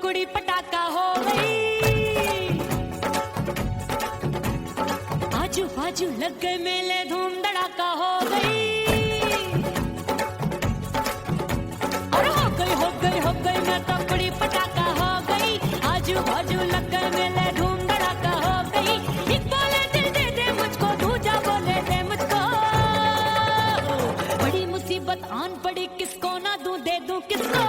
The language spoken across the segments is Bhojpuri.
कुड़ी पटाखा हो गई। आजू बाजू लग गए मेले, धूम धड़ाका हो गई। और हो गई मैं तो कुड़ी पटाखा हो गई। आजू बाजू लग गए मेले, धूम धड़ाका हो गई। एक बोले दिल दे दे मुझको, दूजा बोले दे मुझको। बड़ी मुसीबत आन पड़ी, किसको ना दूं दे दूं किसको।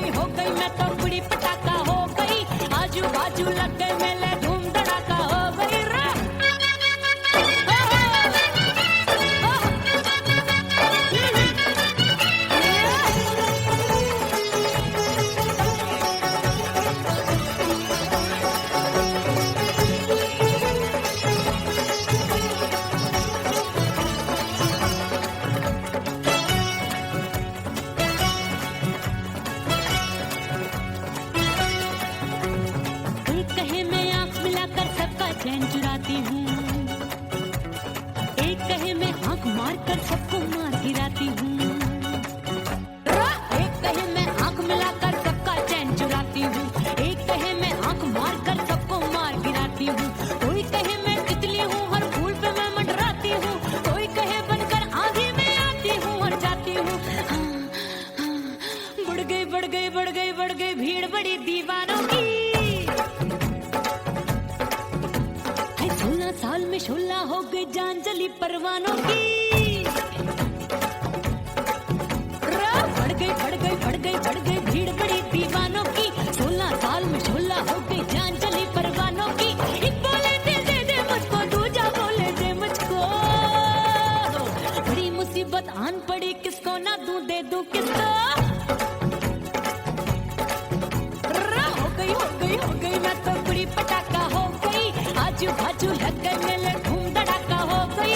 हो गई मैं तो कुड़ी पटाखा हो गई। आजू बाजू लग गए मेले, धूम धड़ाका हो गई। चैन चुराती हूँ, एक कहे मैं आंख मार कर सबको मार गिराती हूँ। एक कहे मैं आंख मिलाकर सबका चैन चुराती हूँ, एक कहे मैं आंख मार कर सबको मार गिराती हूँ। कोई कहे मैं तितली हूँ, हर फूल पे मैं मंडराती हूँ। कोई कहे बनकर आगे मैं आती हूँ और जाती हूँ। बढ़ गई भीड़ बड़ी दीवानों की। 16 साल में शोला हो गई, जान जली परवानों की। बढ़ गई भीड़ बड़ी दीवानों की। 16 साल में शोला हो गई, जान जली परवानों की। एक बोले दिल दे दे मुझको, दूजा बोले दे मुझको। बड़ी मुसीबत आन पड़ी, किसको ना दूं दे दूं किसको। हो गई मैं तो कुड़ी पटाखा हो गई। आजू बाजू लग गए मेले, धूम धड़ाका हो गई।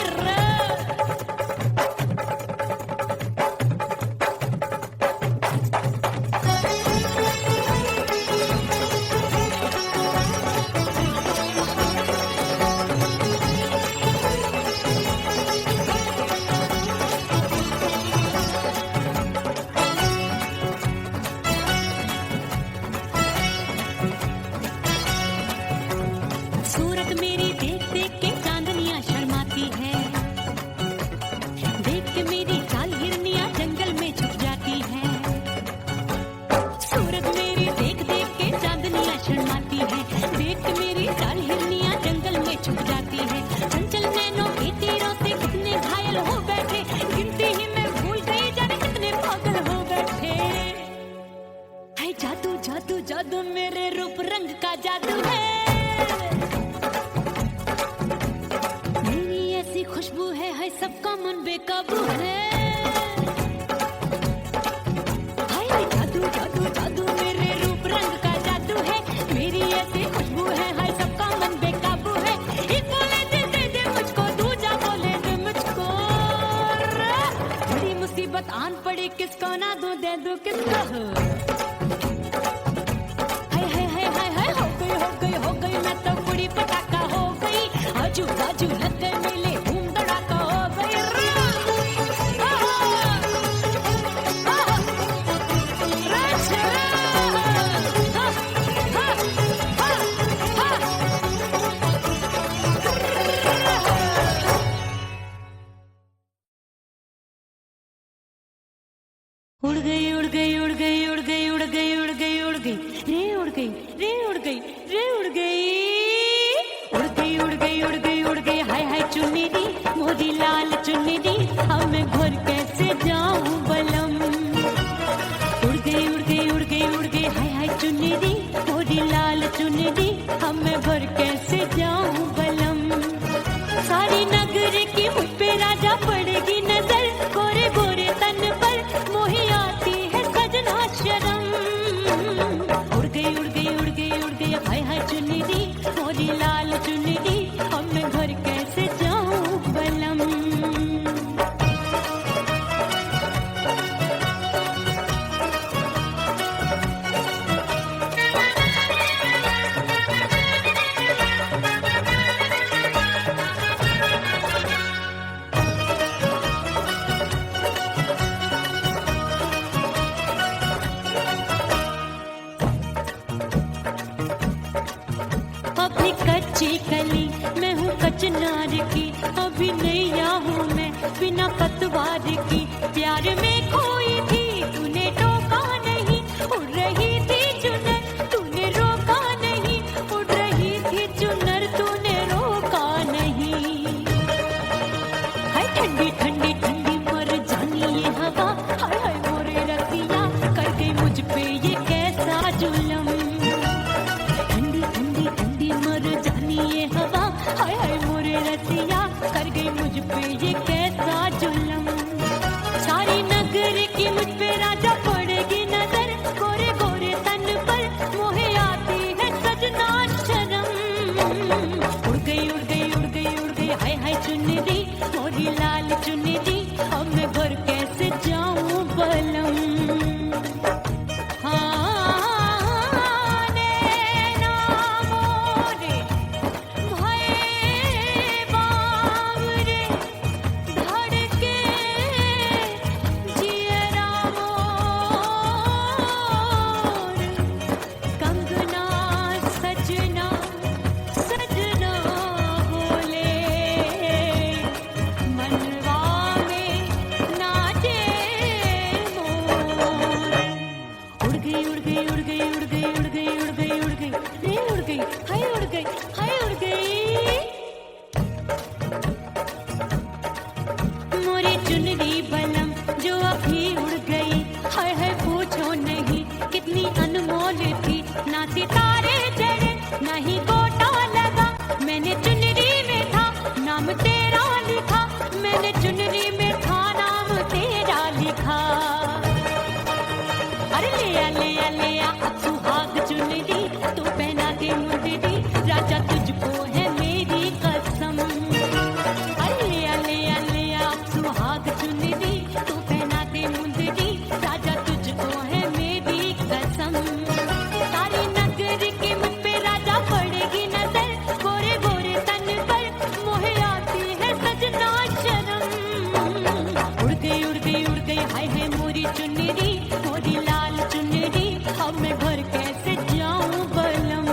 सूरत मेरी देख देख के चांदनियां शर्माती है। देख के मेरी चाल हिरनियां जंगल में छुप जाती है। सूरत मेरी देख देख के चांदनियां शर्माती है। देख के मेरी चाल हिरनियां जंगल में छुप जाती है। चंचल नैनों के तीरों से कितने घायल हो बैठे, गिनती ही मैं भूल गई, जाने कितने पागल हो बैठे। है जादू जादू जादू मेरे रूप रंग का जादू है। खुशबू है सबका मन बेकाबू है। हाय जादू जादू जादू मेरे रूप रंग का जादू है। मेरी ऐसी खुशबू है सबका मन बेकाबू है। एक बोले दिल दे दे मुझको, दूजा बोले दे मुझको। बड़ी मुसीबत आन पड़ी, किसको ना दूं दे दूं किसको। हो गई मैं तो कुड़ी पटाखा हो गई। आजू बाजू लग गए मेले, धूम धड़ाका हो गई। उड़ गई उड़ गई उड़ गई उड़ गई उड़ गई उड़ गई उड़ गई रे उड़ गई रे उड़ गई रे उड़ गई उड़ गई उड़ गई उड़ गई उड़ गई। हाय हाय चुन्नी दी मोदी लाल चुन्नी दी, अब मैं घर कैसे जाऊं बलम। उड़ गई उड़ गई उड़ गई उड़ गई। हाय हाय चुन्नी दी मोदी लाल चुन्नी दी, अब मैं घर कैसे जाऊं बलम। सारी नगर की मुझ पे राजा पड़ेगी नजर, गोरे गोरे तन पर मोही आती है सजना कच्ची कली, मैं हूँ कचनार की, अभी नैया हूँ मैं बिना पतवार की। प्यार में खोई थी तूने टोका नहीं, उड़ रही थी चुनर तूने रोका नहीं, उड़ रही थी चुनर तूने रोका नहीं। हाय ठंडी ठंडी ठंडी मर जानी ये हवा, हाय हाय मोरे रतिया कर गई मुझ पे ये कैसा जुल्म। ठंडी ठंडी ठंडी मर जानी ये हवा, हाय हाय मोरे रतिया कर गई मुझ पे ये कैसा जुल्म। सारी नगर की मुझ पे राजा पड़ेगी नजर, गोरे गोरे तन पर मोहे आती है सजना शर्म। उड़ गई उड़ गई उड़ गई उड़ गई हाय हाय चुनरी, मोरी लाल चुनरी, अब मैं घर कैसे जाऊं बलम। चुनरी बलम जो अभी उड़ गई, हाय हाय पूछो नहीं कितनी अनमोल थी। ना सितारे चढ़े ना ही गोटा लगा, मैंने चुनरी में था नाम तेरा लिखा, मैंने चुनरी में था नाम तेरा लिखा। अरे ले आ अब सुहाग चुनरी, तू पहना दे मुंदरी, राजा तुझको है मेरी कसम। सुहाग चुनरी तू पहना दे मुंदरी, राजा तुझको है मेरी कसम। सारी नगर की मुझ पे राजा पड़ेगी नजर, गोरे गोरे तन पर मोहे आती है सजना शर्म। उड़ गई उड़ गई उड़ गई हाय हाय मोरी चुनरी, मोरी लाल चुनरी, अब मैं घर कैसे जाऊं बलम।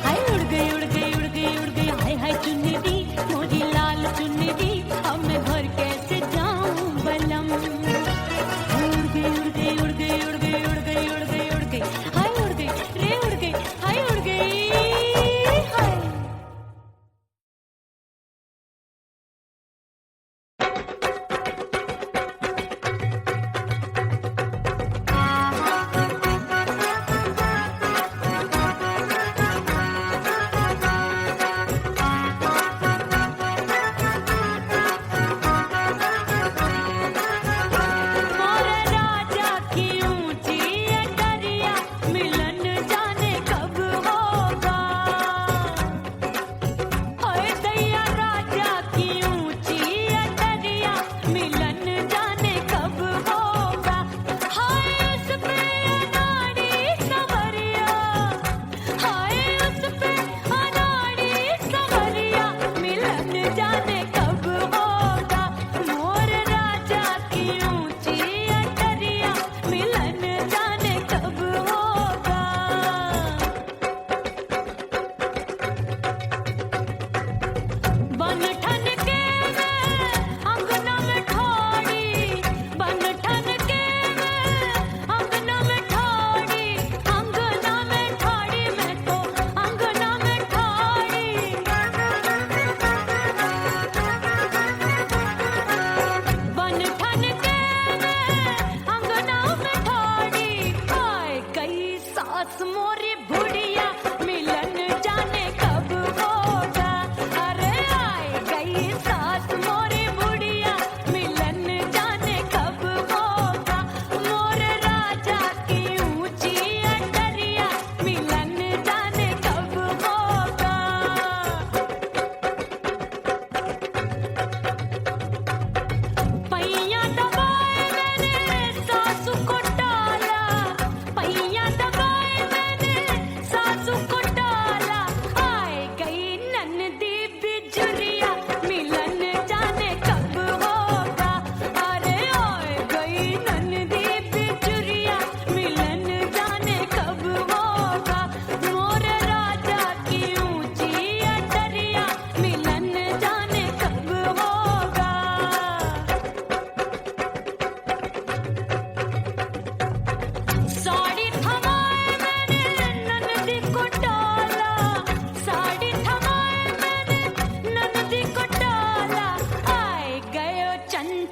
हाय उड़ गई उड़ गई उड़ गई उड़ गई हाय हाय चुनरी, मोरी लाल चुनरी, अब मैं घर कैसे जाऊं बलम। उड़ गई उड़ गई उड़ गई उड़ गई उड़ गई उड़ गई उड़ गई हाय उड़ गई रे उड़ गई हाय उड़ गई हाय।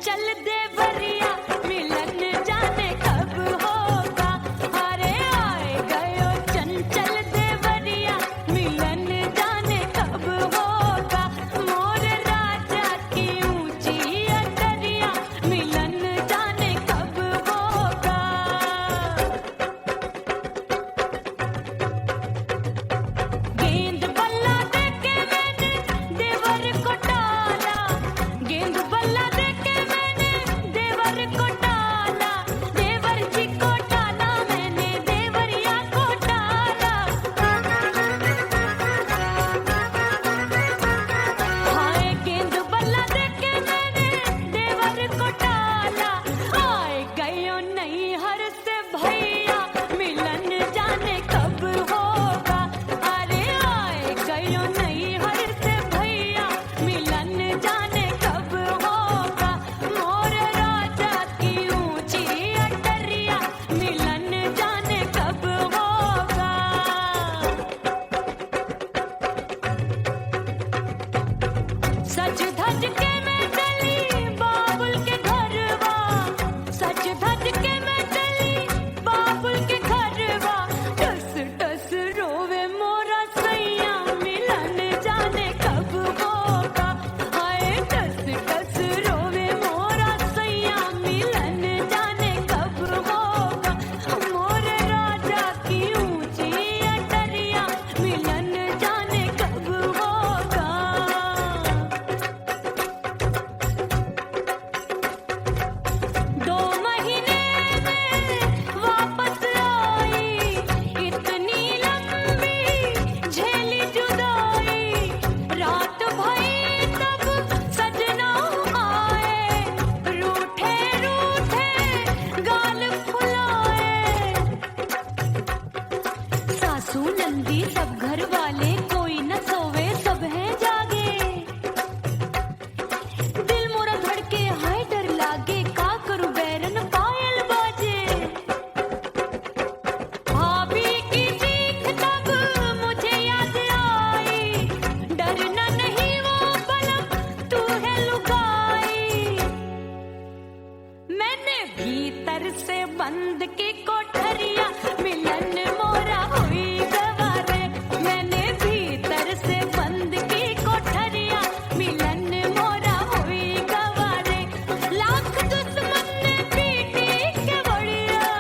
चंचल देवरिया मिलन जाने कब होगा। अरे आए गयो चंचल देवरिया मिलन जाने कब होगा। मोर राजा की ऊंची अटरिया मिलन जाने कब होगा। गेंद बल्ला देके मैंने देवर को टाला, गेंद बल्ला देके मैंने देवर को टाला। देवर जी को टाला मैंने देवरिया को टाला। हाय गेंद बल्ला देके मैंने देवर को टाला। आए गयो नैहर से भैया मिलन जाने कब होगा। अरे आए गयो नैहर से भैया मिलन जाने कब होगा। मोर राजा की ऊंची अटरिया मिलन जाने कब होगा। सज धज के मैं चली बाबुल के घरवा, सज धज के मैं चली बाबुल के घरवा। टस टस रोवे मोरा सैया मिलन जाने कब होगा। हाय टस टस रोवे मोरा सैया मिलन जाने कब होगा। मोर राजा की ऊंची अटरिया मिलन जाने कब होगा। 2 महीने में वापस आई, इतनी लंबी झेली जुदाई। रात भई तब सजना आए, रूठे रूठे गाल फुलाए। सासू नंदी सब घर वाले कोई न सोवे सब हैं जागे। दिल मोरा धड़के हाय डर लागे, का करूं बैरन पायल बाजे। भाभी की चीख तब मुझे याद आई, डरना नहीं वो बलम तू है लुगाई। मैंने भीतर से बंद की कोठरिया मिलन मोरा हुई गवारे। मैंने भीतर से बंद की कोठरिया मिलन मोरा हुई गवारे। लाख दुश्मन ने पीटी के बढ़िया,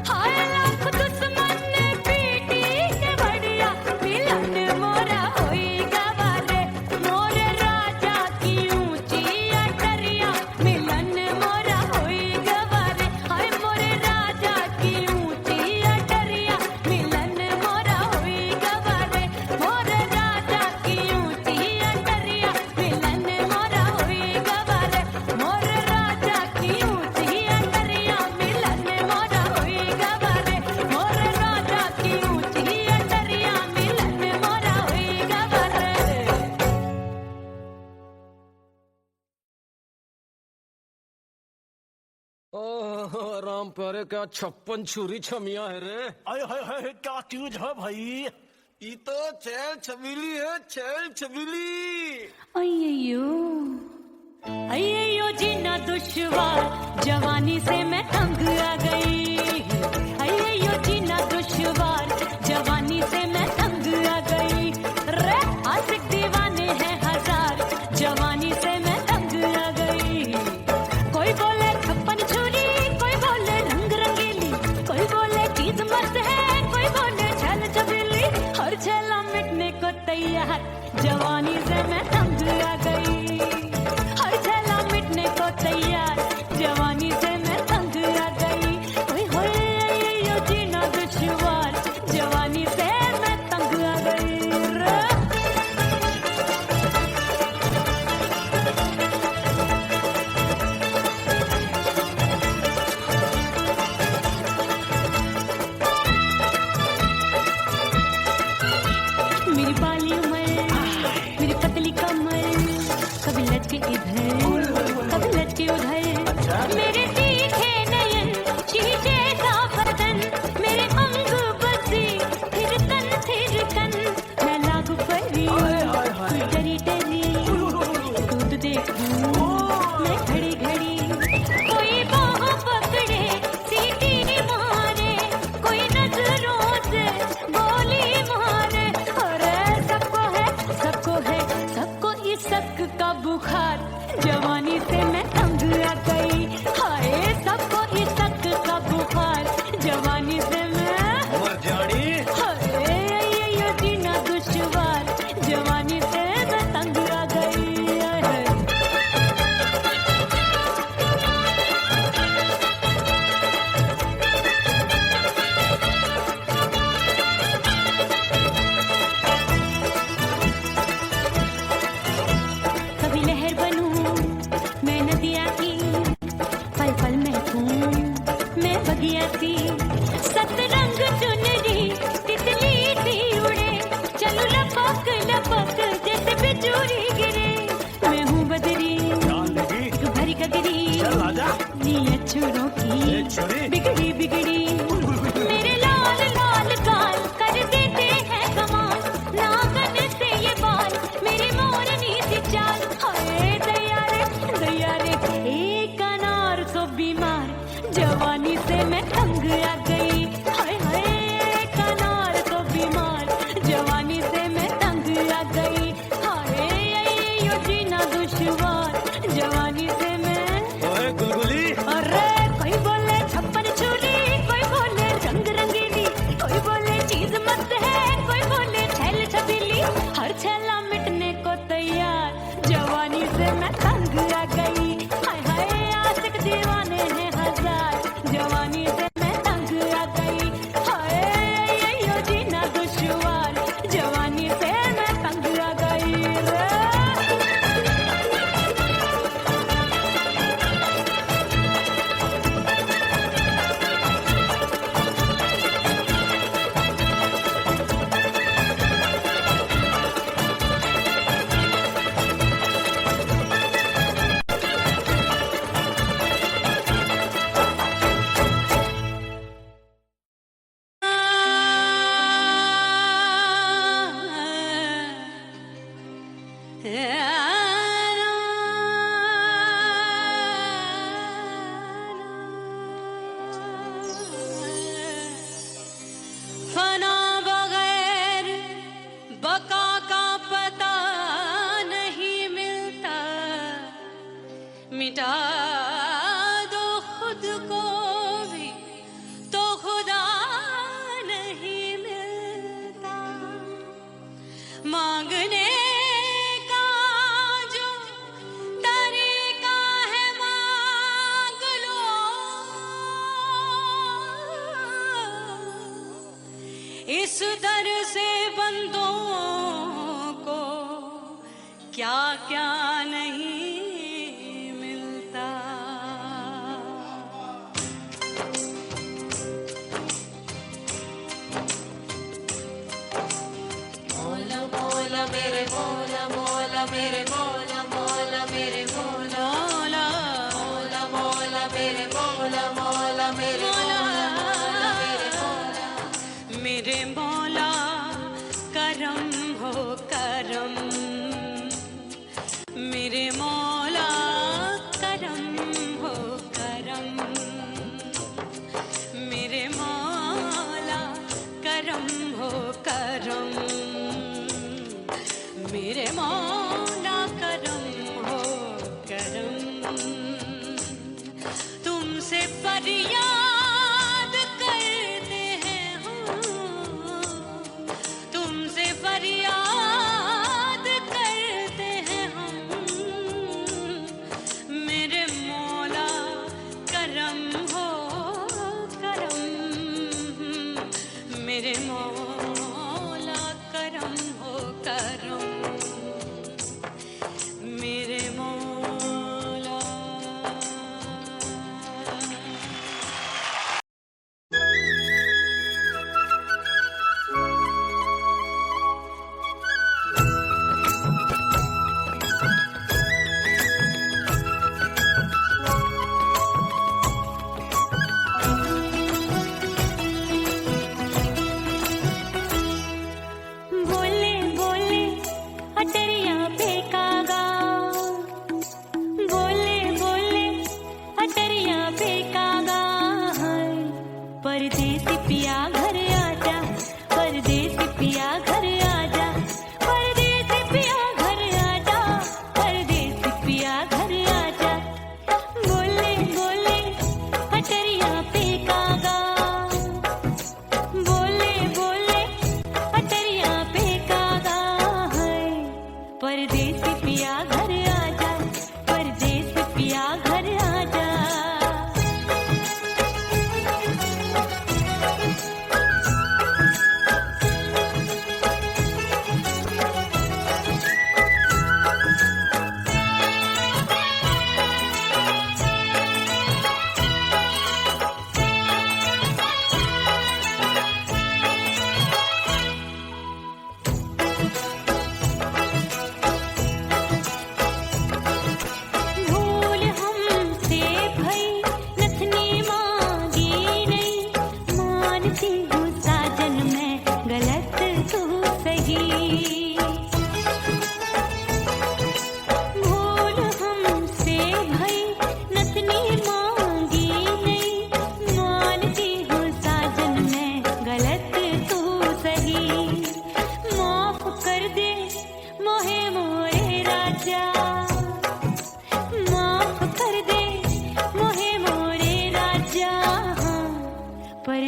हाय लाख दुश्मन ने पीटी के बढ़िया मिलन मोरा हुई गवारे। मोर राजा की ऊंची अटरिया मिलन मोरा हुई गवारे। हाय मोर राजा की ऊंची अटरिया मिलन मोरा हुई गवारे। मोर राजा की ऊंची अटरिया मिलन मोरा हुई गवारे। मोर राजा की ऊंची अटरिया मिलन मोरा हुई गवारे। मोर राजा की ऊंची अटरिया मिलन मोरा हुई गवारे। ओह राम प्यारे, क्या 56 छुरी छमिया है रे। अरे हाय हाय क्या चीज है भाई। ये तो छैल छबीली है, छैल छबीली। अय्यो अय्यो जीना दुश्वार, जवानी से मैं तंग आ गई। अय्यो जीना दुश्वार, जवानी से मैं तंग आ गई। रे आशिक दीवाने हैं हजार, जवानी से मैं तंग आ गई। कोई बोले 56 छुरी, कोई बोले रंग रंगीली, कोई बोले चीज मस्त है, कोई बोले छल छबीली। हर छेला मिटने को तैयार, जवानी से मैं तंग आ गई। हर छेला मिटने को तैयार, जवानी से मैं तंग आ गई। छुरों की छुरी? बिगड़ी बिगड़ी मेरे लाल लाल गाल कर देते हैं कमाल नागन से ये बाल मेरी मोरनी सी चाल हाय दया रे एक अनार को बीमार जवानी से मैं तंग आ गई हाय हाय एक अनार को बीमार जवानी से मैं तंग आ गई हाय यो जीना दुश्वार जवानी से मैं ओए गुलगुली अरे कोई बोले छप्पन छुरी कोई बोले रंग रंगीली कोई बोले चीज मस्त है कोई बोले छैल छबीली हर छैला मिटने को तैयार जवानी से मैं तंग आ गई हाय हाय आशिक दीवाने हैं हजार जवानी से मैं तंग आ गई हाय यो जीना दुश्वार जवानी से मैं तंग आ गई रे फना बगैर बका का पता नहीं मिलता मिटा दो खुद को भी तो खुदा नहीं मिलता मांगने का जो तरीका है मांग लो इस दर से बंदों को क्या क्या नहीं मिलता मौला मौला मेरे मौला मौला मेरे मौला मौला मेरे मौला मौला मौला मेरे मौला मौला मेरे मौला मेरे मौला करम हो करम मेरे मौला करम हो करम मेरे मौला करम हो करम मेरे मौला करम हो करम तुमसे फरियाद करते हैं हम तुमसे फरियाद करते हैं हम मेरे मौला करम हो करम मेरे मौला करम हो करम मेरे मौला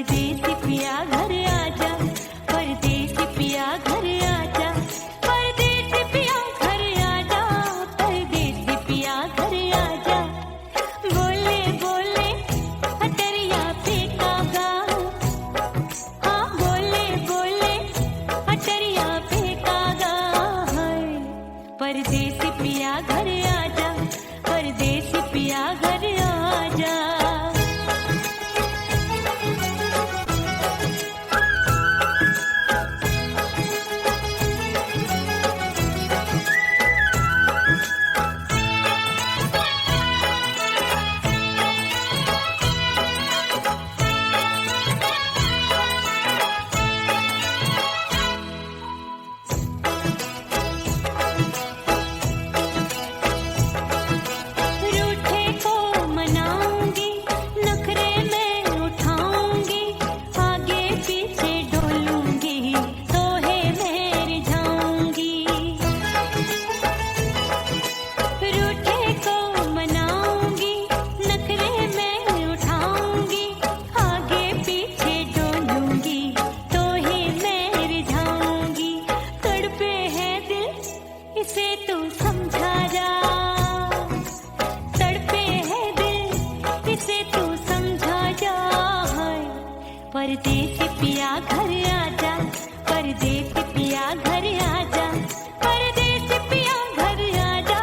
परदेसी पिया घर आजा, परदेसी पिया घर आजा, परदेसी पिया घर आजा, परदेसी पिया घर आजा। बोले बोले अटरिया पे कागा, हाँ बोले बोले अटरिया पे कागा है। परदेसी पिया घर आजा, परदेसी पिया घर आजा। रूठे को मनाऊंगी, नखरे में उठाऊंगी, आगे पीछे डोलूंगी, तोहे में रिझाऊंगी। रूठे को मनाऊंगी, नखरे में उठाऊंगी, आगे पीछे डोलूंगी, तोहे में रिझाऊंगी। तड़पे है दिल इसे तू समझा जा, तड़पे है दिल इसे तू समझा जा। परदेसी पिया घर आजा, परदेसी पिया घर आजा, परदेसी पिया घर आजा,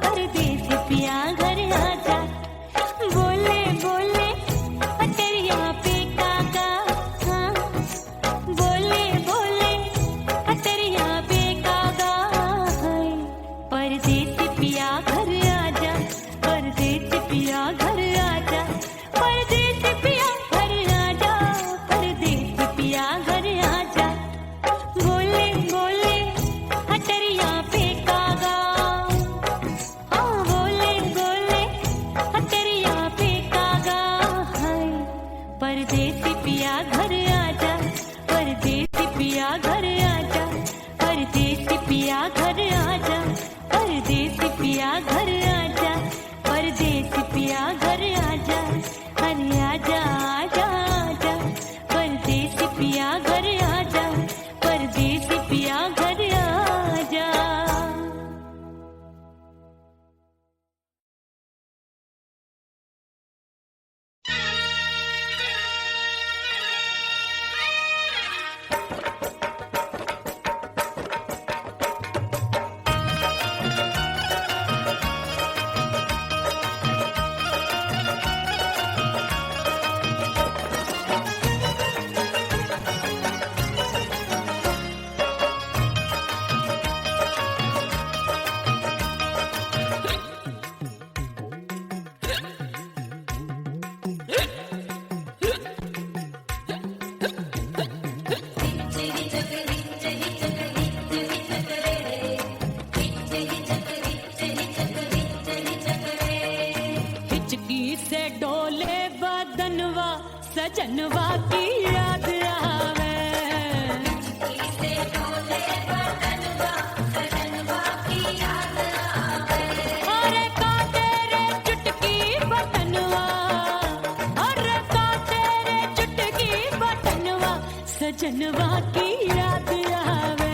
परदेसी पिया घर आजा। बोले बोले अटरिया पे कागा, हाँ बोले बोले अटरिया पे कागा है। परदेसी पिया घर आजा, परदेसी पिया घर आजा, परदेसी पिया घर आजा, परदेसी पिया घर आजा। बोले बोले अटरिया पे कागा, हाँ बोले बोले अटरिया पे कागा है। परदेसी पिया घर आजा, परदेसी पिया घर आजा, परदेसी पिया घर आजा, परदेसी पिया घर आजा, परदेसी पिया घर आजा। अरे आजा आजा आजा, परदेसी पिया घर आजा, परदेसी पिया घर आजा। हिचकी से डोले बदनवा, सजनवा की याद आवे। अरे का तेरे चुटकी बटनवा, अरे का तेरे चुटकी बटनवा, सजनवा की याद आवे।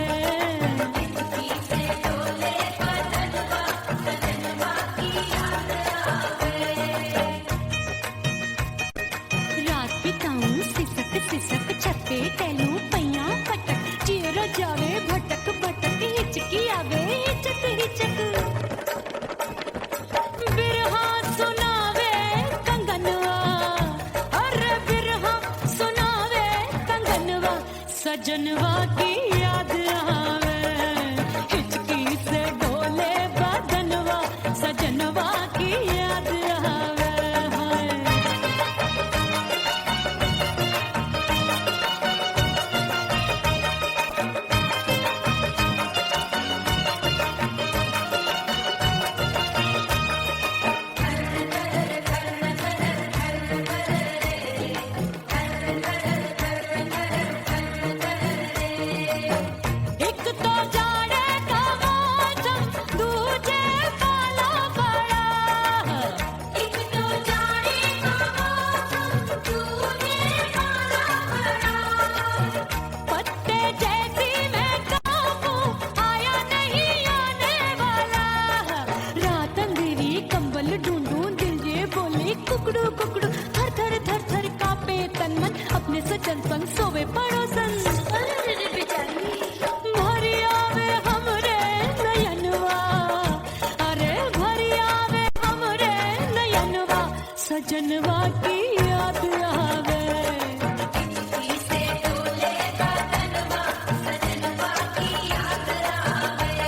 रात बिताऊं सिसक सिसक, छते टहलूं पैया पटक, चिर जावे भटक भटक, हिचकी आवे हिचक हिचक। बिरहा सुनावे कंगनवा, अरे बिरहा सुनावे कंगनवा, सजनवा की याद आवे। हिचकी से डोले बदनवा, सजनवा की याद आवे। कुकड़ू कुकड़ू थर थर थर थर कापे तन मन अपने सजन संग सोवे पड़ोसन भरी आवे हमरे नयनवा अरे भरी आवे हमरे नयनवा सजनवा की याद आवे से डोले बदनवा सजनवा की याद आवे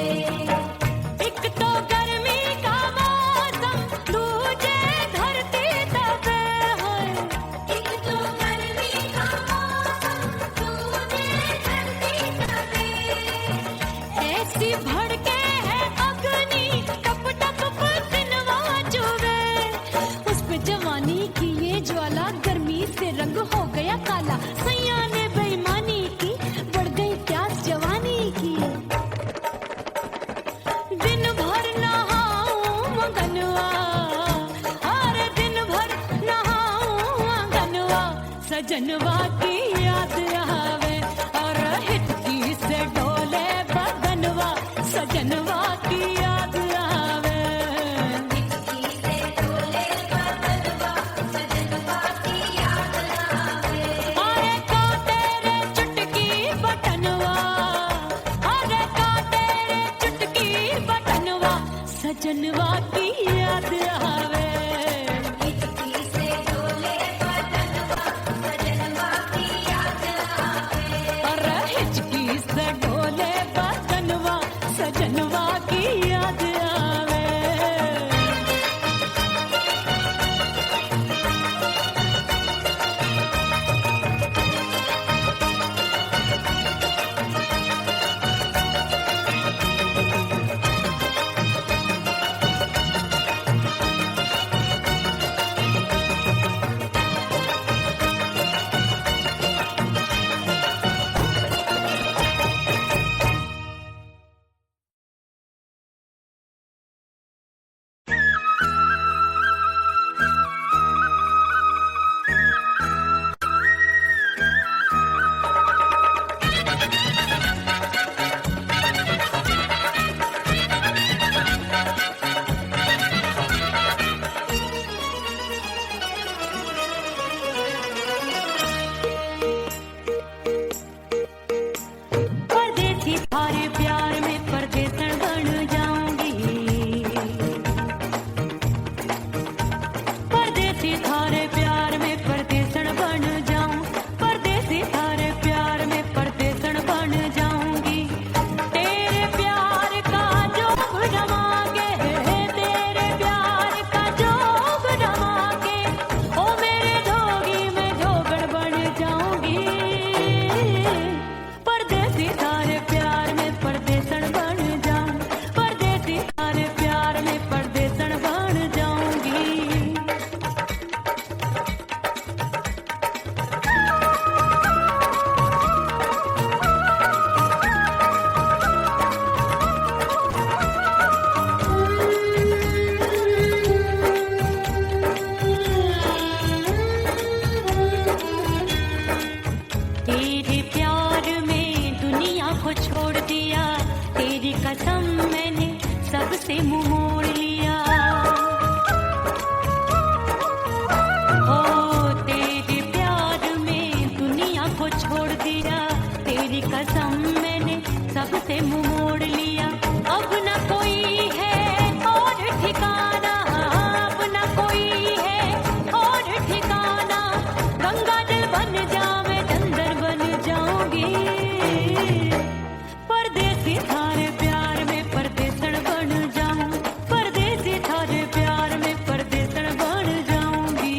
एक तो गर्मी का मौसम दूजे धरती दबे है एक तो गर्मी का मौसम दूजे धरती दबे ऐसी भड़के है अग्नि टप टप पसीनवा चुभे उस पे जवानी की ये ज्वाला गर्मी से रंग हो गया काला सैया ने बेईमानी की बढ़ गई प्यास जवानी की दिन भर नहाऊं मंगनवा अरे दिन भर नहाऊं मंगनवा सजनवा की याद आवे और हिचकी से डोले बदनवा सजनवा की याद आवे हिचकी से डोले बदनवा सजनवा की याद आवे अरे का तेरे चुटकी बटनवा अरे का तेरे चुटकी बटनवा सजनवा की याद आवे हिचकी से डोले बदनवा सजनवा की याद आवे अरे हिचकी से डोले बदनवा सजनवा की याद आवे परदेसी थारे प्यार में परदेसन बन जाऊंगी परदेसी थारे प्यार में परदेसन बन जाऊं परदेसी थारे प्यार में परदेसन बन जाऊंगी तेरे प्यार का जोग जमा के तेरे प्यार का जोग जमा के ओ मेरे जोगी मैं जोगड़ बन जाऊंगी परदेसी थारे प्यार में परदेसन बन जाऊं परदेसी थारे प्यार में परदेसन बन जाऊंगी तेरे प्यार में दुनिया को छोड़ दिया तेरी कसम मैंने सबसे मुंह मोड़ लिया ओ तेरे प्यार में दुनिया को छोड़ दिया तेरी कसम मैंने सबसे मुंह मोड़ लिया अब न कोई है और ठिकाना अब न कोई है और ठिकाना गंगा जल बन जावे चंदर बन जाऊंगी परदेसी थारे प्यार में परदेसन बन जाऊं परदेसी थारे प्यार में परदेसन बन जाऊंगी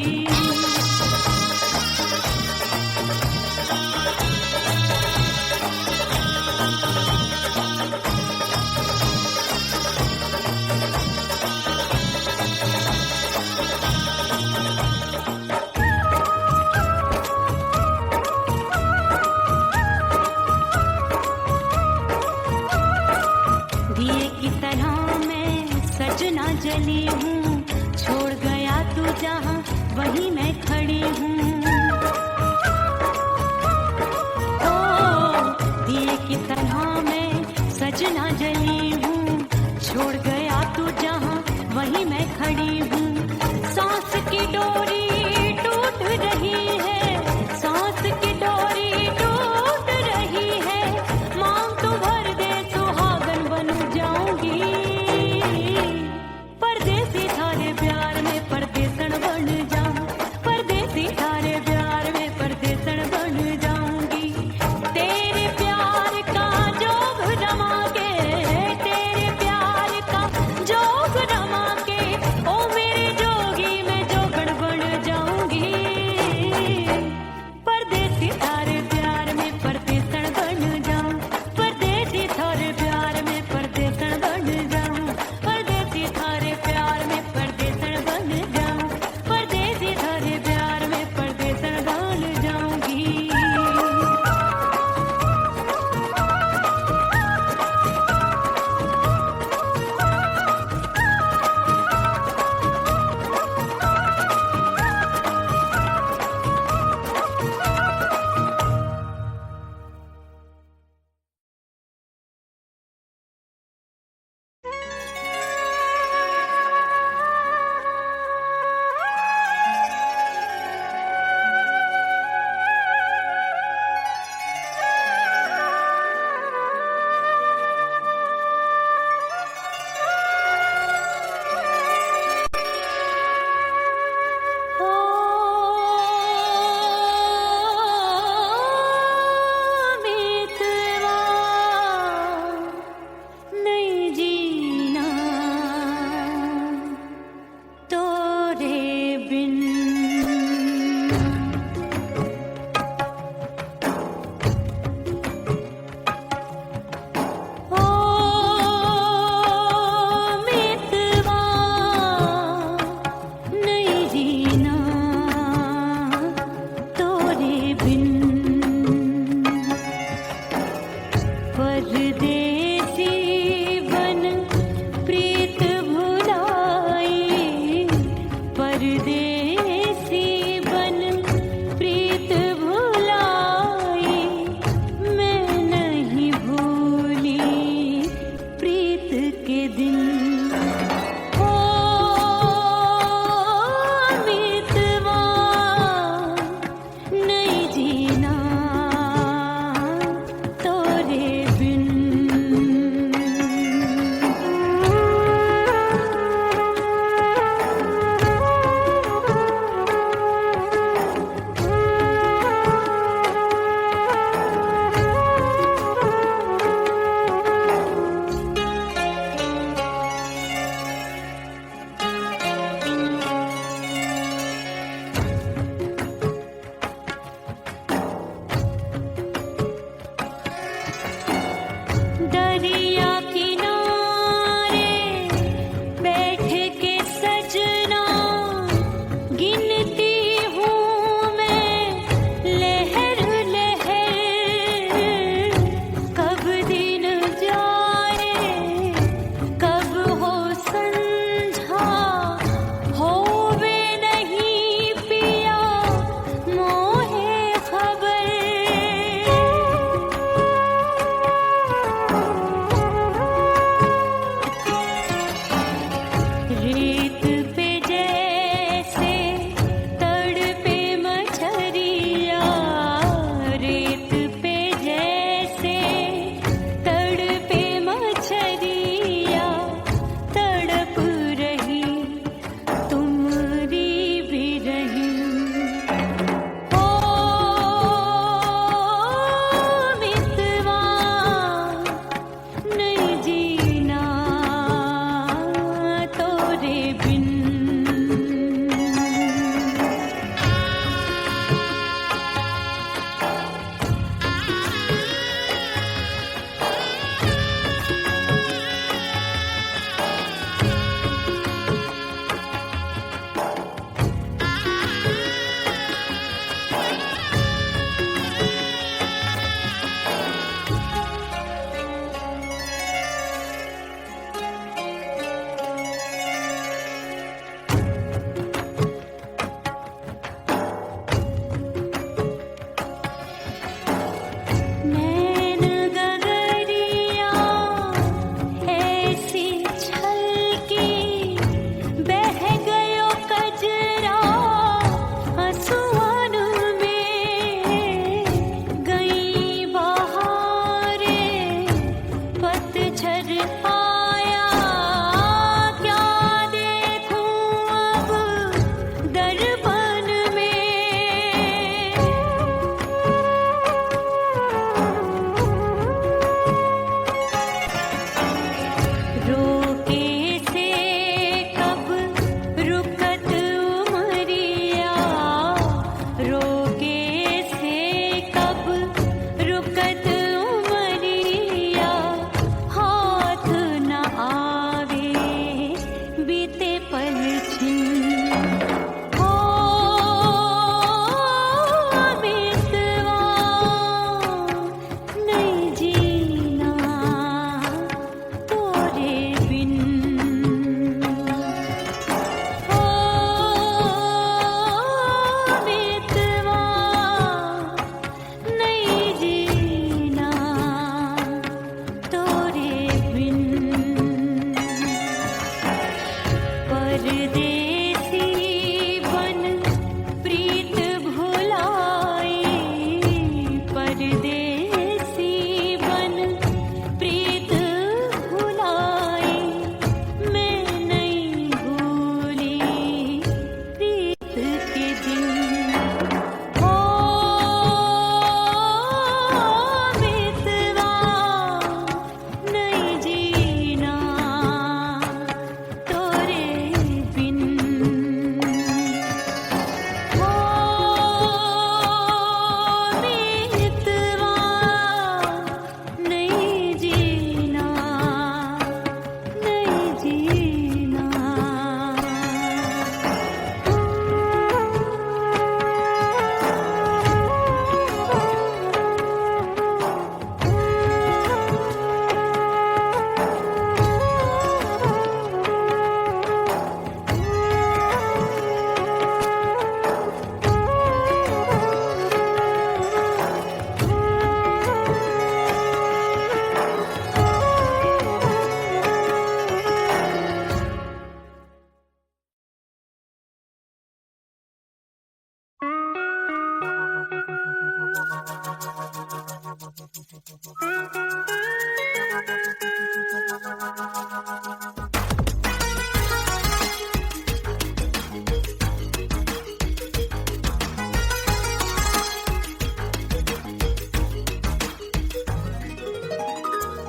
सजना जली हूँ, छोड़ गया तू जहाँ वहीं मैं खड़ी हूँ। ओ दिए की तरह मैं सजना जली हूँ, छोड़ गया तू जहाँ वहीं मैं खड़ी हूँ। सांस की डोरी टूट रही है, सांस की डोरी टूट रही है, मांग तू भर दे सुहागन बन जाऊंगी। परदेसी थारे प्यार में परदेसन बन जाऊं, परदेसी थारे प्यार में परदेसन बन जाऊंगी। तेरे प्यार का जोग रमा के, तेरे प्यार का जोग रमा के, ओ मेरे जोगी मैं जोगण बन जाऊंगी। परदेसी थारे प्यार में परदेसन बन जाऊं, परदेसी थारे प्यार में परदेसन बन जाऊं, परदेसी थारे प्यार में परदेसन बन जाऊं, परदेसी थारे प्यार में परदेसन बन जाऊंगी। नहीं जीना तोरे बिन। ओ मितवा नहीं जीना तोरे बिन। परदेसी बन प्रीत भुलाई, परदेसी बन प्रीत भुलाई, मैं नहीं भूली प्रीत के दिन। ओ मितवा नहीं जीना तोरे बिन।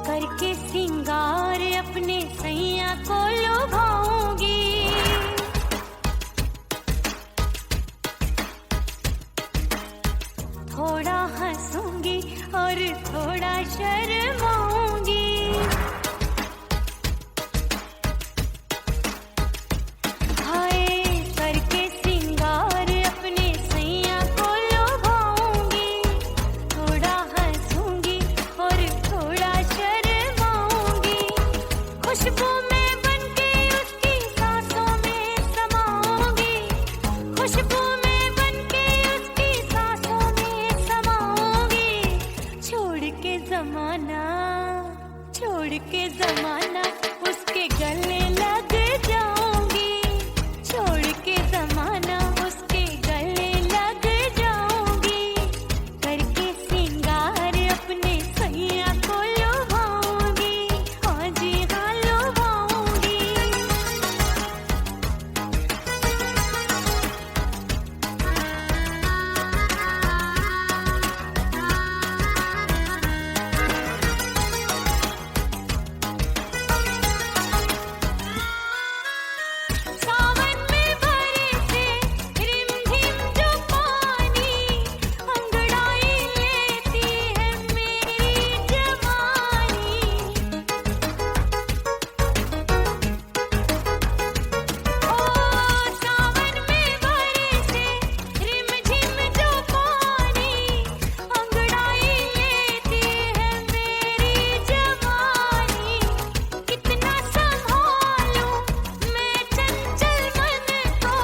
करके सिंगार अपने सैया को लुभाऊंगी, थोड़ा हंसूंगी और थोड़ा शर्माऊंगी। हाय करके सिंगार अपने सैया को लुभाऊंगी, थोड़ा हंसूंगी और थोड़ा शर्माऊंगी। खुशबू में बनके उसकी सांसों में समाऊंगी, खुशबू में बनके उसकी सांसों में समाऊंगी। छोड़ के जमाना उसके गले लग जाऊंगी, छोड़ के जमाना उसके गले लग जाऊंगी। करके सिंगार अपने सैया को लुभाऊंगी, हाँ जी हाँ लुभाऊंगी। सावन में बरसे रिमझिम जो पानी, अंगड़ाई लेती है मेरी जवानी। ओ सावन में बरसे रिमझिम जो पानी, अंगड़ाई लेती है मेरी जवानी। कितना संभालूं मैं चंचल मन को,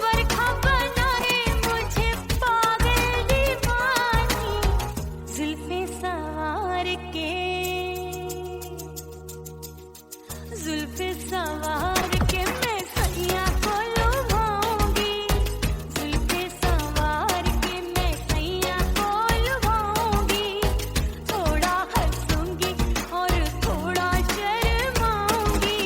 बरखा बनाए मुझे पागल दीवानी। जुल्फे सवार के, जुल्फे सवार के मैं सैया को लुभाऊंगी, जुल्फे सवार के मैं सैया को लुभाऊंगी। थोड़ा हंसूंगी और थोड़ा शर्माऊंगी।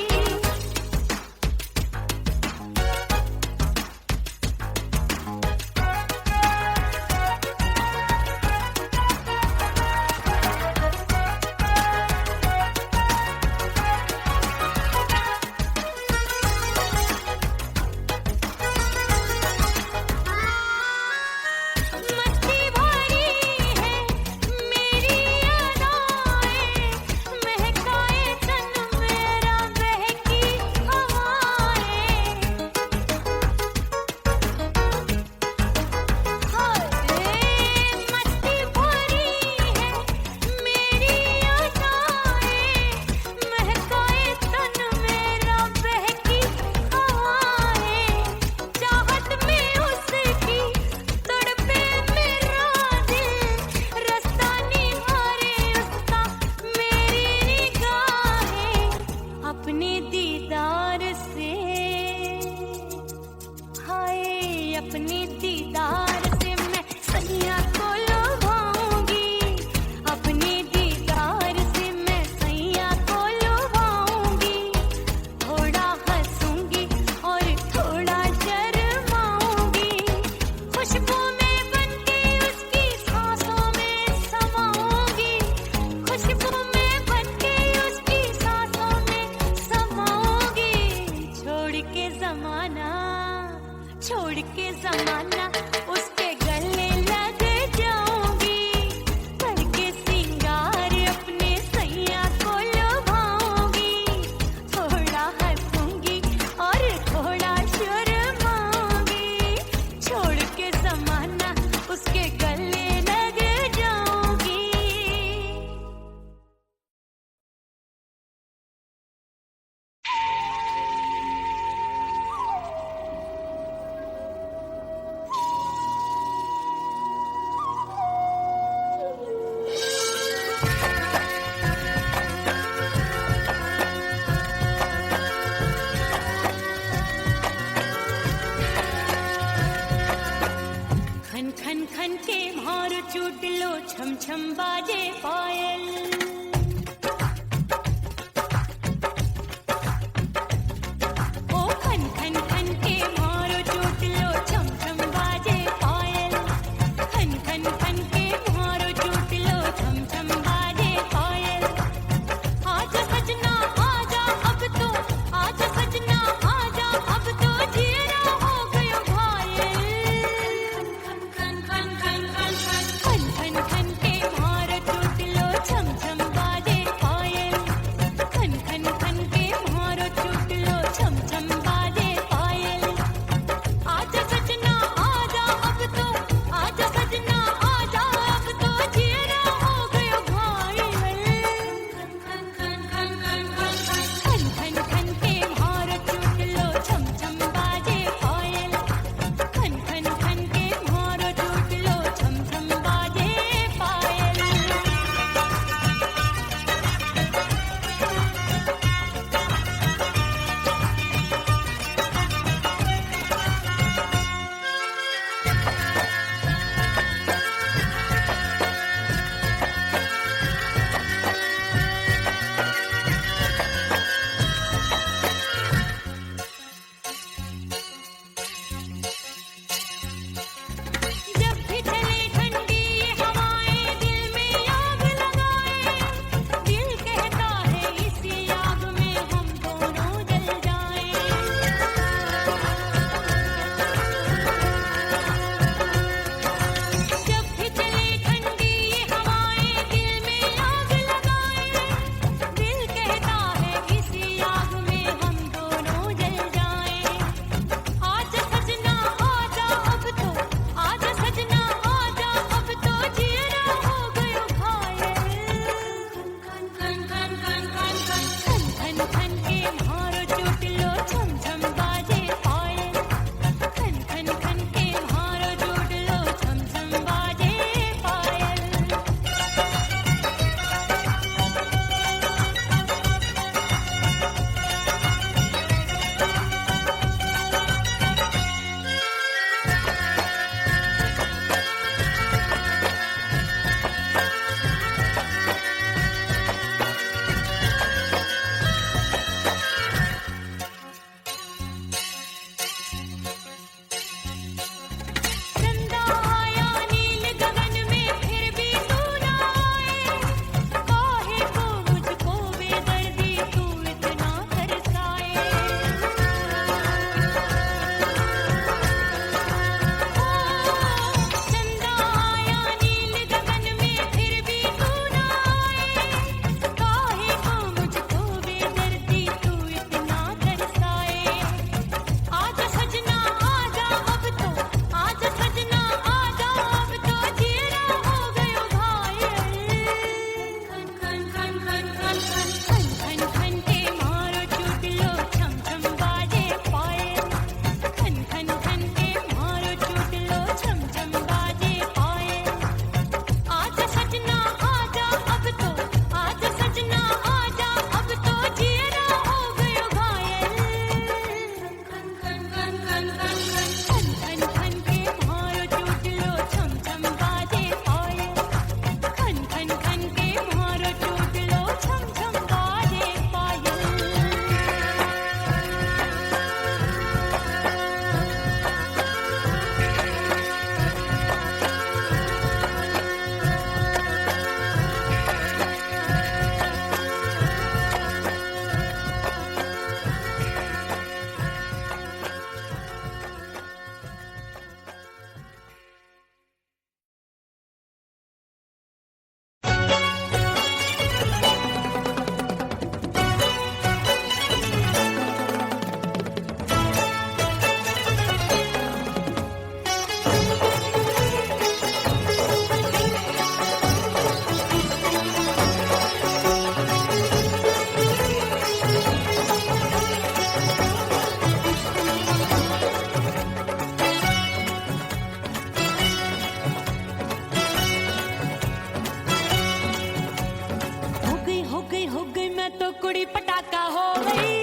तो कुड़ी पटाखा हो गई।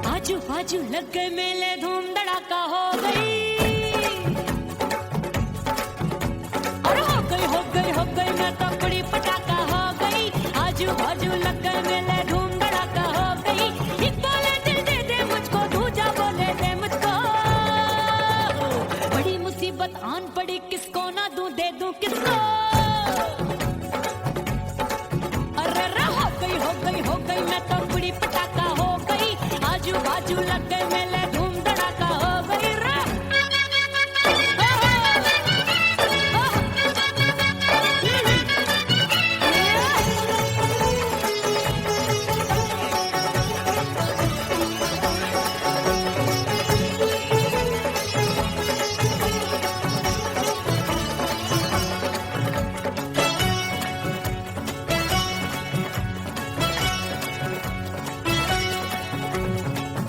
आजू बाजू लग गए मेले, धूम धड़ाका हो गई। और हो गई मैं तो कुड़ी पटाखा हो गई। आजू बाजू लग गए मेले, धूम धड़ाका हो गई। एक बोले दिल दे दे मुझको, दूजा बोले दे मुझको। बड़ी मुसीबत आन पड़ी, किसको ना दूं दे दूं किसको। अरे हो गई मैं तो कुड़ी पटाखा हो गई। आजू बाजू लग गए मेले, धूम धड़ाका हो गई रे।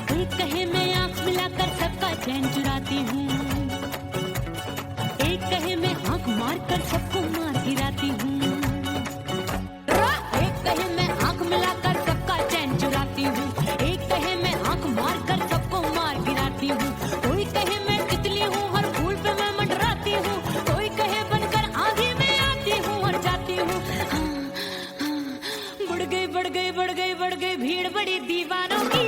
कोई कहे मैं आंख मिलाकर सबका चैन चुराती हूँ, एक कहे मैं आंख मारकर सबको मार गिराती हूँ। एक कहे मैं आंख मिलाकर सबका चैन चुराती हूँ, एक कहे मैं आंख मारकर सबको मार गिराती हूँ। कोई कहे मैं तितली हूँ, हर फूल पे मैं मंडराती हूँ। कोई कहे बनकर आंधी में आती हूँ और जाती हूँ। बढ़ गई भीड़ बड़ी दीवानों की।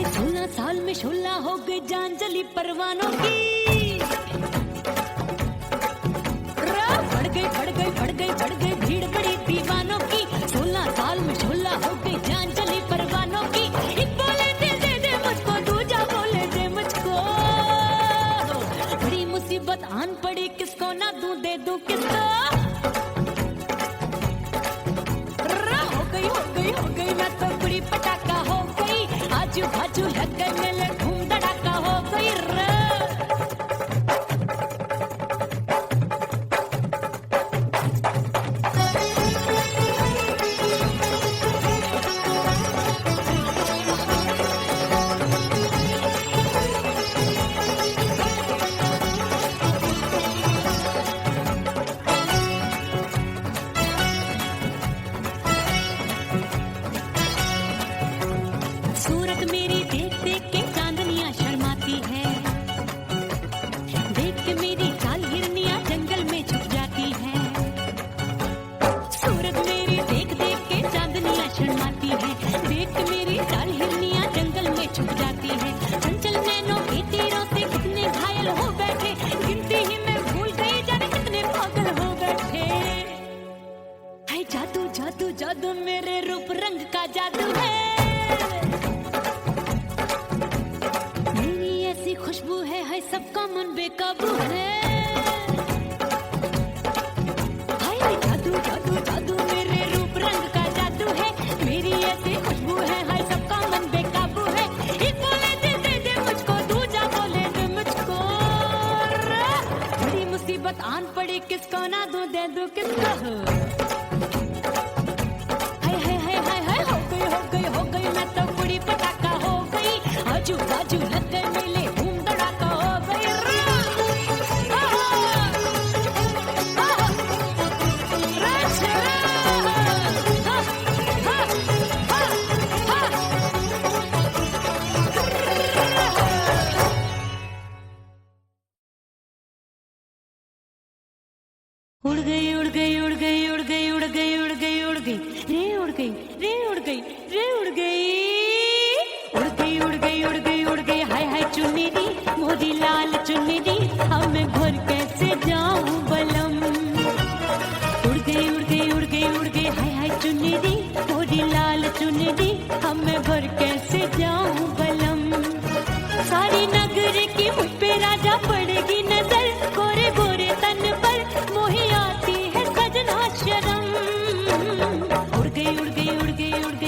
16 साल में शोला हो गई, जान जली परवानों की। बढ़ गई भीड़ बड़ी दीवानों की। 16 साल में शोला हो गई, जान जली परवानों की। एक बोले दिल दे दे मुझको, दूजा बोले दे मुझको। बड़ी मुसीबत आन पड़ी, किसको ना दूं दे दूं किसको। हो गई मैं तो कुड़ी पटाखा हो गई। आजू बाजू लग गए मेले, धूम धड़ाका हो गई रे। सूरत मेरी देख देख के चांदनियां शर्माती है। देख के मेरी चाल हिरनियां जंगल में छुप जाती है। सूरत मेरी देख देख के चांदनियां शर्माती है। देख के मेरी चाल हिरनियां जंगल में छुप जाती है। चंचल नैनों के तीरों से कितने घायल हो बैठे, गिनती ही मैं भूल गई जाने कितने पागल हो बैठे। हाय जादू जादू जादू मेरे रूप रंग का जादू है। खुशबू है हाय सबका मन बेकाबू है। हाय जादू जादू जादू मेरे रूप रंग का जादू है। मेरी ऐसी खुशबू है हाय सबका मन बेकाबू है। एक बोले दिल दे दे मुझको, दूजा बोले दे मुझको। बड़ी मुसीबत आन पड़ी, किसको ना दूं दे दूं किसको। हो गई मैं तो कुड़ी पटाखा हो गई। आजू बाजू लग गए मेले, धूम धड़ाका हो गई रे। उड़ गई उड़ गई उड़ गई उड़ गई उड़ गई उड़ गई उड़ गई रे, उड़ गई रे, उड़ गई रे, उड़ गई। उड़ गई उड़ गई उड़ गई उड़ गई हाय हाय चुन्नी, मोदी लाल चुन्नी। अब मैं घर कैसे जाऊं बलम। उड़ गई उड़ गई उड़ गई उड़ गई हाय हाय चुन्नी, मोदी लाल चुन्नी। अब मैं घर कैसे जाऊं बलम। सारी नगर की मुझ पे राजा पड़ेगी नजर, गोरे गोरे तन पर मोही आती है सजना शर्म। उड़ गई उड़ गई उड़ गई उड़ गई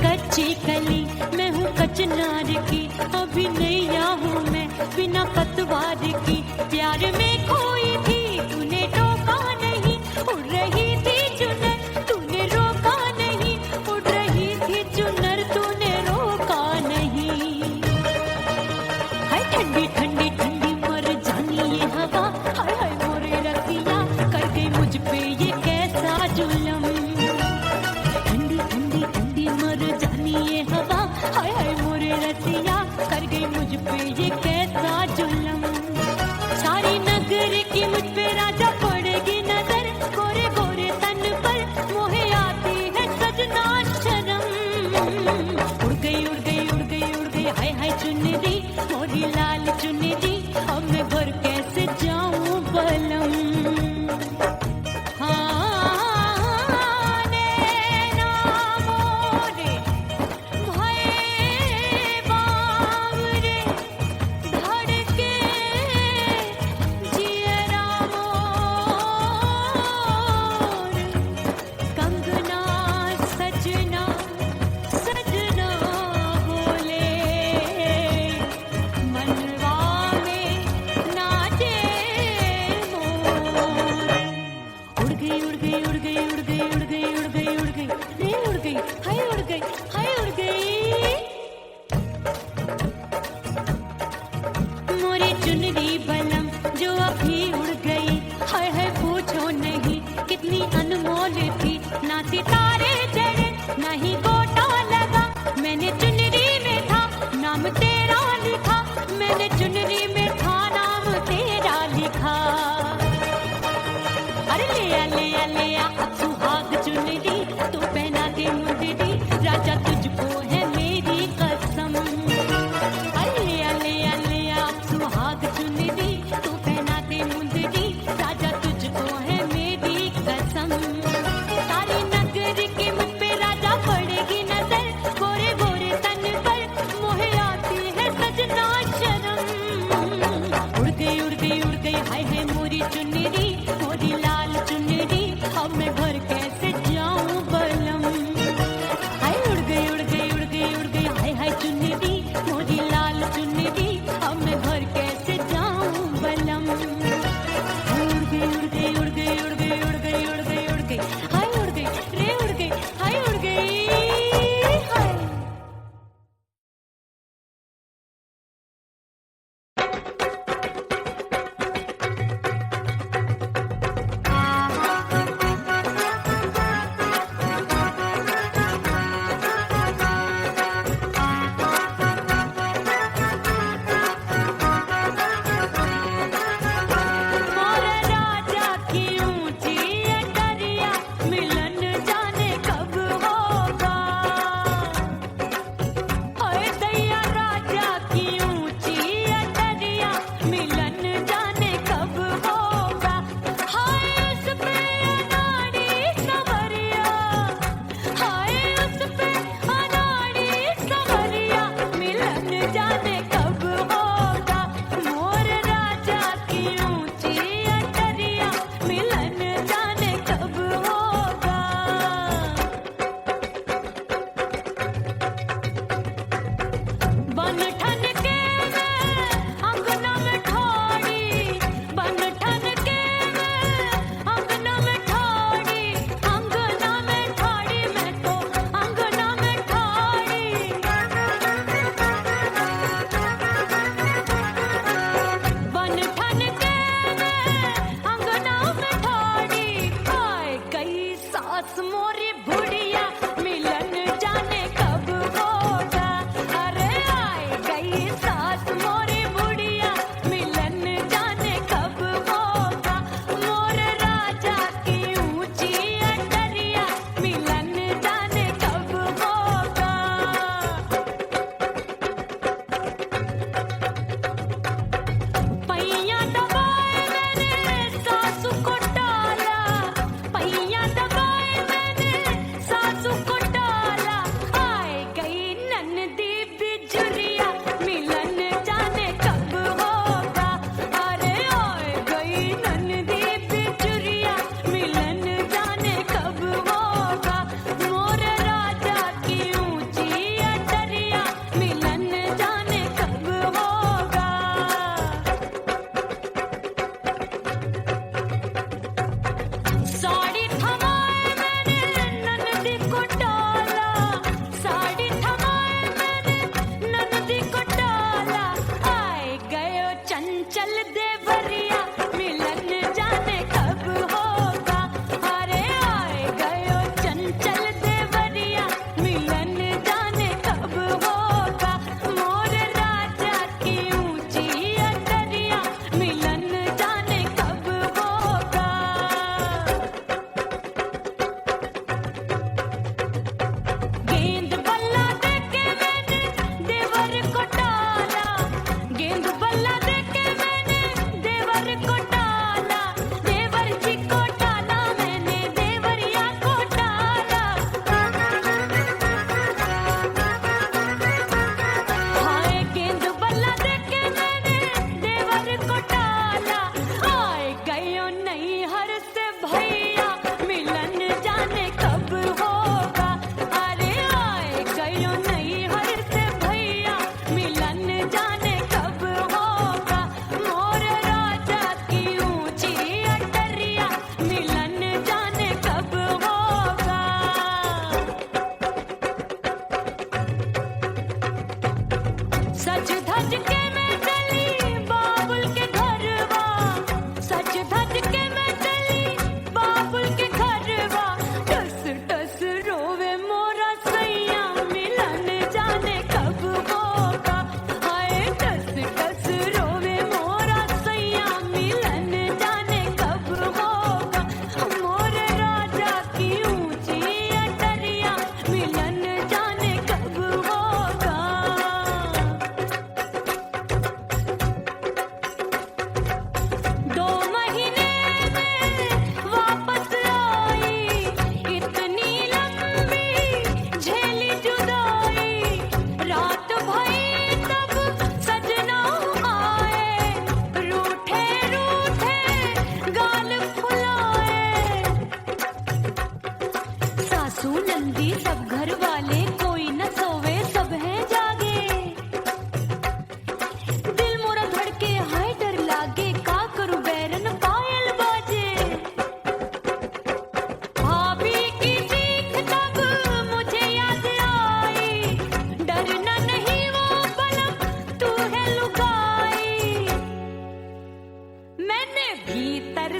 कच्ची कली, मैं हूँ कचनार की, अभी नैया हूँ मैं बिना पतवार की। प्यार में खोई थी तूने टोका नहीं, उड़ रही थी चुनर तूने रोका नहीं, उड़ रही थी चुनर तूने रोका नहीं। हाय ठंडी ठंडी ठंडी मर जानी ये हवा, हाय हाय मोरे रतिया कर गई मुझ पे ये कैसा जुल्म। ठंडी ठंडी ठंडी मर जानी ये हवा, हाय हाय मोरे रतिया कर गई मुझ पे ये कैसा जुल्म। सारी नगर की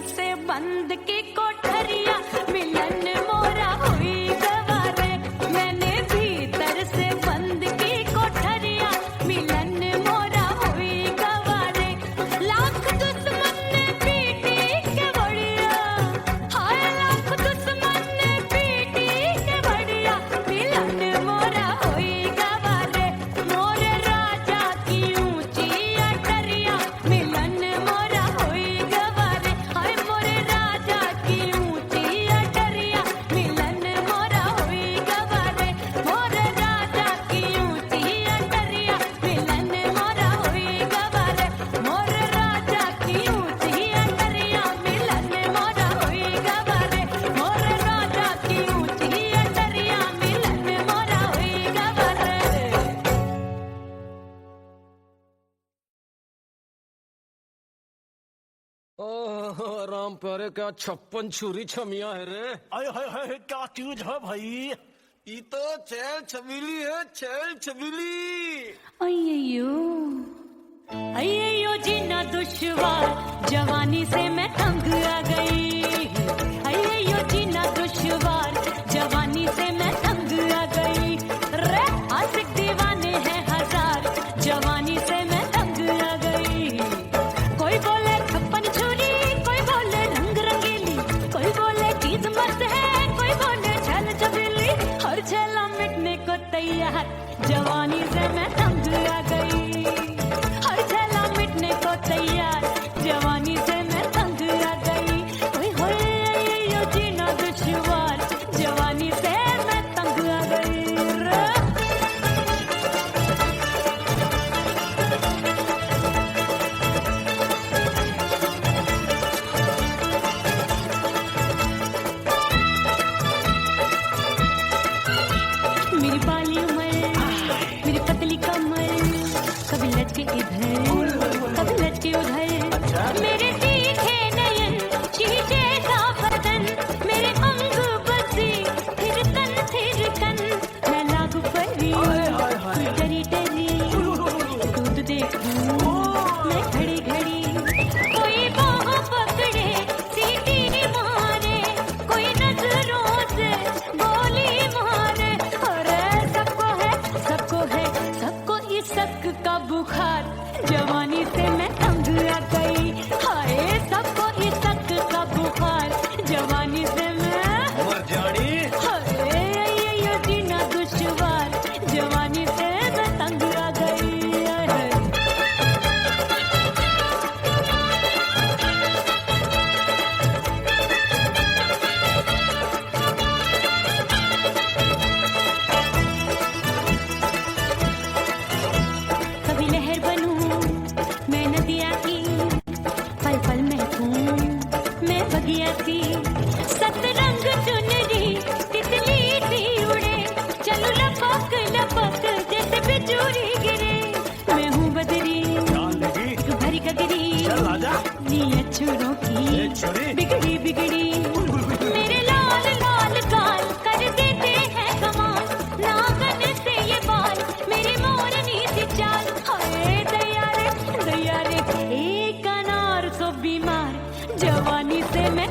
से बंद की कोठरिया मिलन मोरा हुई गवारे मैंने भीतर से बंद की कोठरिया मिलन मोरा हुई गवारे लाख दुश्मन ने पीटी के बढ़िया हाय लाख दुश्मन ने पीटी के बढ़िया मिलन मोरा हुई गवारे मोरे राजा की ऊंची अटरिया मिलन मोरा हुई गवारे हाय मोरे राजा की ऊंची अटरिया मिलन मोरा हुई गवारे मोरे राजा की ऊंची अटरिया मिलन मोरा हुई गवारे मोरे राजा की ऊंची अटरिया मिलन मोरा हुई गवारे मोरे राजा की ऊंची अटरिया मिलन मोरा हुई गवारे ओह राम प्यारे क्या 56 छुरी छमिया है रे। अरे हाय हाय क्या चीज है भाई। ये तो चैल छबीली है, चैल छबीली। अय्यो अय्यो जीना दुश्वार जवानी से मैं तंग आ गई अय्यो जीना दुश्वार जवानी से मैं तंग आ गई रे आशिक दीवाने हैं हजार जवानी से मैं तंग आ गई कोई बोले 56 छुरी कोई बोले रंग रंगीली कोई बोले चीज मस्त है कोई बोले छल छबीली हर छला मिटने को तैयार जवानी से मैं तंग आ गई हर छला मिटने को तैयार जवानी से मैं तंग आ गई ओए होए यो जीना दुश्वार जवानी से मैं तंग आ गई रे। मेरी बाली उमर मेरी पतली कमर कभी लचके इधर कभी लचके उधर मेरे तीखे नयन शीशे सा बदन मेरे अंग बसी फिर कन मैं लागू परी डरी डरी दूध देखूं मैं घड़ी घड़ी कोई बाह पकड़े सीटी मारे कोई नजरों से गोली मारे अरे सबको इस शक का बुखार जवानी से मैं तंग आ गई हाय सबको इस शक का बुखार जवानी से मैं मर जानी। हाय ये जीना दुश्वार जवानी से मैं तंग आ गई हाय। कभी लहर बनूं मैं नदिया की पल पल महकूं मैं बगिया की सतरंग चुनरी तितली सी उड़े चलो लपक लपक जैसे बिजूरी गिरे मैं हूँ बदरी जान लगी एक भरी गगरी चल आजा। नी अछूरों ए की छोरी। बिगड़ी बिगड़ी मेरे लाल लाल गाल कर देते हैं कमाल नागन से ये बाल मेरी मोरनी सी चाल हाय दया रे एक अनार सो बीमार जवानी से मैं